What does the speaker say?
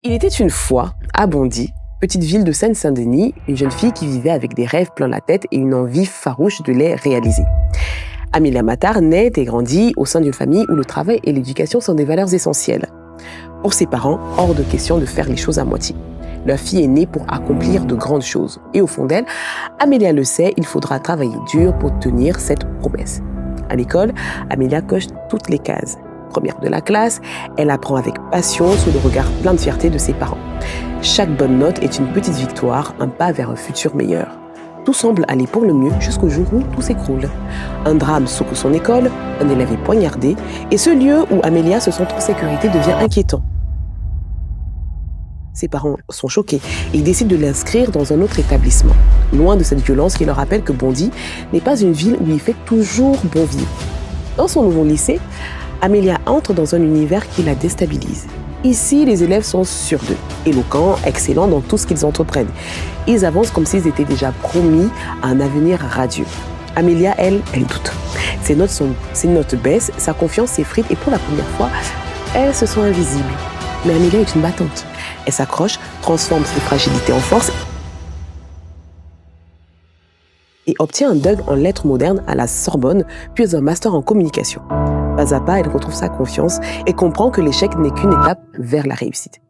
Il était une fois, à Bondy, petite ville de Seine-Saint-Denis, une jeune fille qui vivait avec des rêves plein la tête et une envie farouche de les réaliser. Amélia Mattar naît et grandit au sein d'une famille où le travail et l'éducation sont des valeurs essentielles. Pour ses parents, hors de question de faire les choses à moitié. Leur fille est née pour accomplir de grandes choses. Et au fond d'elle, Amélia le sait, il faudra travailler dur pour tenir cette promesse. À l'école, Amélia coche toutes les cases. Première de la classe, elle apprend avec passion sous le regard plein de fierté de ses parents. Chaque bonne note est une petite victoire, un pas vers un futur meilleur. Tout semble aller pour le mieux jusqu'au jour où tout s'écroule. Un drame secoue son école, un élève est poignardé, et ce lieu où Amélia se sent en sécurité devient inquiétant. Ses parents sont choqués et ils décident de l'inscrire dans un autre établissement, loin de cette violence qui leur rappelle que Bondy n'est pas une ville où il fait toujours bon vivre. Dans son nouveau lycée, Amélia entre dans un univers qui la déstabilise. Ici, les élèves sont sûrs d'eux, éloquents, excellents dans tout ce qu'ils entreprennent. Ils avancent comme s'ils étaient déjà promis à un avenir radieux. Amélia, elle doute. Ses notes baissent, sa confiance s'effrite et pour la première fois, elle se sent invisible. Mais Amélia est une battante. Elle s'accroche, transforme ses fragilités en force et obtient un DUG en lettres modernes à la Sorbonne, puis un master en communication. Pas à pas, elle retrouve sa confiance et comprend que l'échec n'est qu'une étape vers la réussite.